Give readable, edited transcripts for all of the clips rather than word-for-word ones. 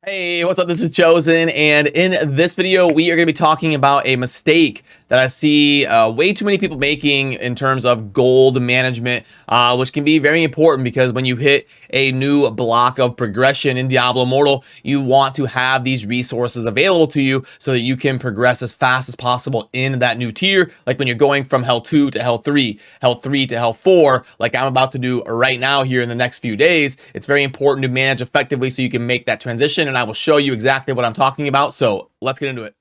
Hey, what's up? This is Chosen, and in this video, we are going to be talking about a mistake that I see way too many people making in terms of gold management, which can be very important because when you hit a new block of progression in Diablo Immortal, you want to have these resources available to you so that you can progress as fast as possible in that new tier, like when you're going from Hell 2 to Hell 3, Hell 3 to Hell 4, like I'm about to do right now here in the next few days. It's very important to manage effectively so you can make that transition, and I will show you exactly what I'm talking about. So let's get into it.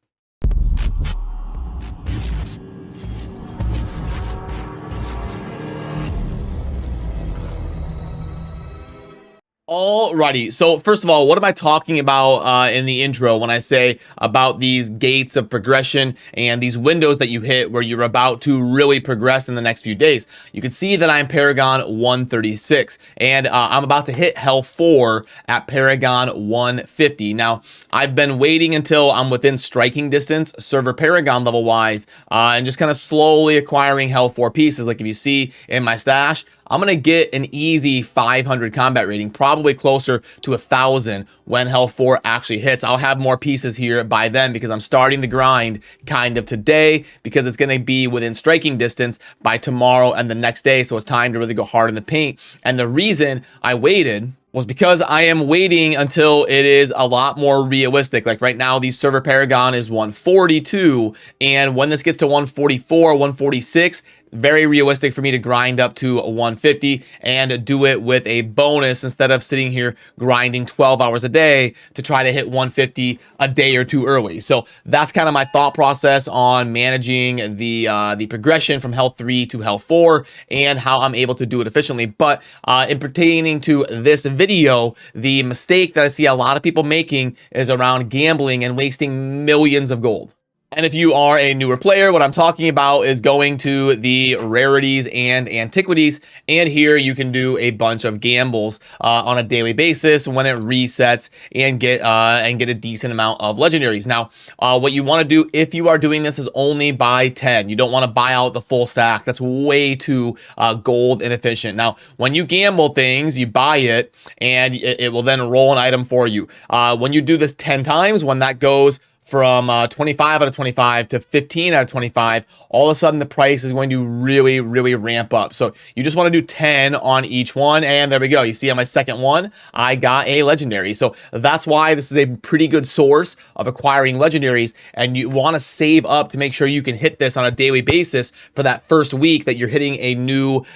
Alrighty, so first of all, what am I talking about in the intro when I say about these gates of progression and these windows that you hit where you're about to really progress in the next few days? You can see that I'm Paragon 136, and I'm about to hit Hell 4 at Paragon 150. Now, I've been waiting until I'm within striking distance, server Paragon level-wise, and just kind of slowly acquiring Hell 4 pieces. Like if you see in my stash, I'm going to get an easy 500 combat rating, probably closer to 1,000 when Hell 4 actually hits. I'll have more pieces here by then because I'm starting the grind kind of today because it's going to be within striking distance by tomorrow and the next day. So it's time to really go hard in the paint. And the reason I waited was because I am waiting until it is a lot more realistic. Like right now, the server Paragon is 142, and when this gets to 144, 146, very realistic for me to grind up to 150 and do it with a bonus instead of sitting here grinding 12 hours a day to try to hit 150 a day or two early. So that's kind of my thought process on managing the progression from Hell 3 to Hell 4 and how I'm able to do it efficiently. But in pertaining to this video, the mistake that I see a lot of people making is around gambling and wasting millions of gold. And if you are a newer player, what I'm talking about is going to the rarities and antiquities. And here you can do a bunch of gambles on a daily basis when it resets and get a decent amount of legendaries. Now, what you want to do if you are doing this is only buy 10. You don't want to buy out the full stack. That's way too gold inefficient. Now, when you gamble things, you buy it and it will then roll an item for you. When you do this 10 times, when that goes from 25 out of 25 to 15 out of 25, all of a sudden the price is going to really ramp up. So you just want to do 10 on each one, and there we go. You see on my second one, I got a legendary. So that's why this is a pretty good source of acquiring legendaries, and you want to save up to make sure you can hit this on a daily basis for that first week that you're hitting a new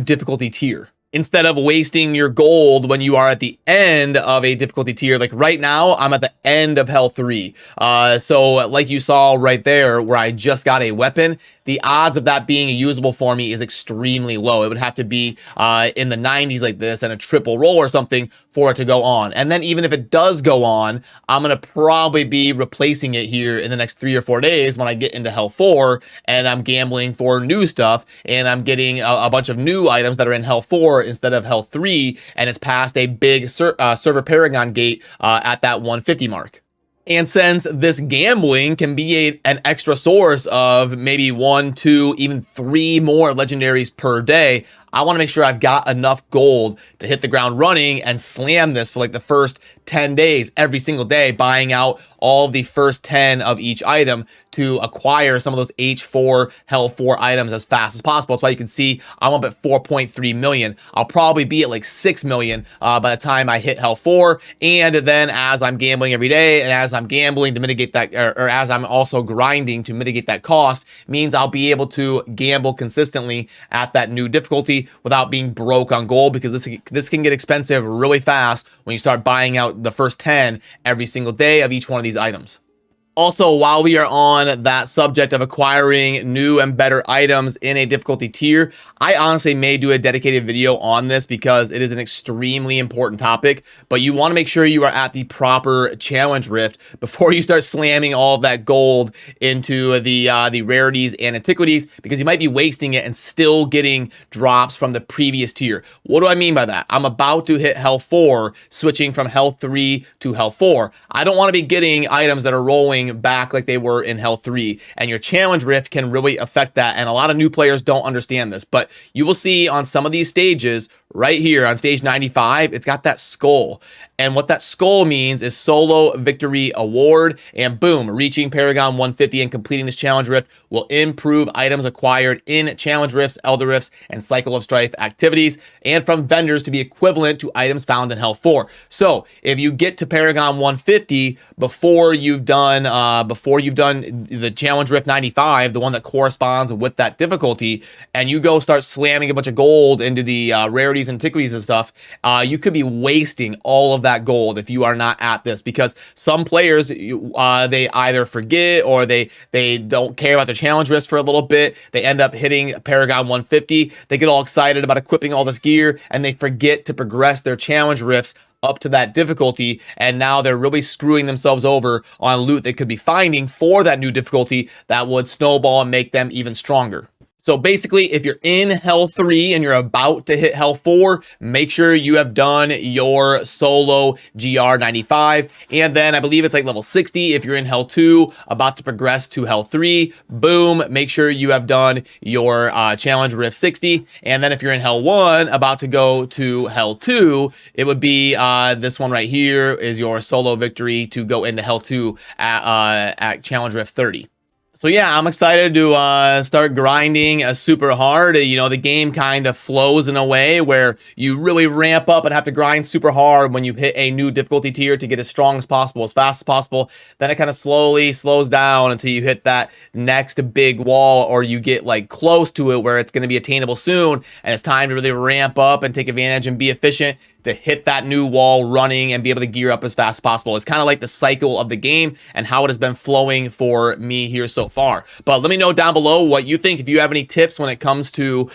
difficulty tier, instead of wasting your gold when you are at the end of a difficulty tier. Like right now, I'm at the end of Hell 3. So like you saw right there where I just got a weapon, the odds of that being usable for me is extremely low. It would have to be in the 90s like this and a triple roll or something for it to go on. And then even if it does go on, I'm going to probably be replacing it here in the next 3 or 4 days when I get into Hell 4 and I'm gambling for new stuff and I'm getting a bunch of new items that are in Hell 4 instead of Hell 3, and it's past a big server Paragon gate at that 150 mark. And since this gambling can be an extra source of maybe 1, 2, even 3 more legendaries per day, I want to make sure I've got enough gold to hit the ground running and slam this for like the first 10 days every single day, buying out all of the first 10 of each item to acquire some of those H4 Hell 4 items as fast as possible. That's why you can see I'm up at 4.3 million. I'll probably be at like 6 million by the time I hit Hell 4. And then as I'm gambling every day and as I'm gambling to mitigate that, or as I'm also grinding to mitigate that cost, means I'll be able to gamble consistently at that new difficulty without being broke on gold, because this can get expensive really fast when you start buying out the first 10 every single day of each one of these items. Also, while we are on that subject of acquiring new and better items in a difficulty tier, I honestly may do a dedicated video on this because it is an extremely important topic, but you want to make sure you are at the proper challenge rift before you start slamming all of that gold into the rarities and antiquities, because you might be wasting it and still getting drops from the previous tier. What do I mean by that? I'm about to hit Hell 4, switching from Hell 3 to Hell 4. I don't want to be getting items that are rolling back like they were in Hell 3, and your challenge rift can really affect that, and a lot of new players don't understand this. But you will see on some of these stages right here on stage 95, it's got that skull, And what that skull means is solo victory award. And boom, reaching Paragon 150 and completing this challenge rift will improve items acquired in challenge rifts, elder rifts, and cycle of strife activities, and from vendors to be equivalent to items found in Hell 4. So if you get to Paragon 150 before you've done the challenge rift 95, the one that corresponds with that difficulty, and you go start slamming a bunch of gold into the rarities, antiquities, and stuff, you could be wasting all of that gold if you are not at this, because some players they either forget or they don't care about their challenge risk for a little bit. They end up hitting Paragon 150. They get all excited about equipping all this gear and they forget to progress their challenge rifts up to that difficulty, and now they're really screwing themselves over on loot they could be finding for that new difficulty that would snowball and make them even stronger. So basically, if you're in Hell 3 and you're about to hit Hell 4, make sure you have done your solo GR 95. And then I believe it's like level 60. If you're in Hell 2, about to progress to Hell 3, boom, make sure you have done your challenge rift 60. And then if you're in Hell 1, about to go to Hell 2, it would be this one right here is your solo victory to go into Hell 2 at challenge rift 30. So yeah, I'm excited to start grinding super hard. You know, the game kind of flows in a way where you really ramp up and have to grind super hard when you hit a new difficulty tier to get as strong as possible, as fast as possible. Then it kind of slowly slows down until you hit that next big wall, or you get like close to it where it's going to be attainable soon, and it's time to really ramp up and take advantage and be efficient to hit that new wall running and be able to gear up as fast as possible. It's kind of like the cycle of the game and how it has been flowing for me here so far. But let me know down below what you think. If you have any tips when it comes to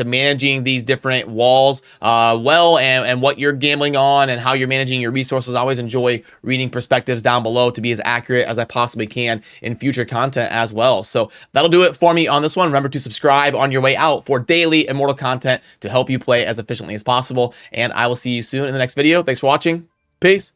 managing these different walls and what you're gambling on and how you're managing your resources. I always enjoy reading perspectives down below to be as accurate as I possibly can in future content as well. So that'll do it for me on this one. Remember to subscribe on your way out for daily Immortal content to help you play as efficiently as possible. And I will see you soon in the next video. Thanks for watching. Peace.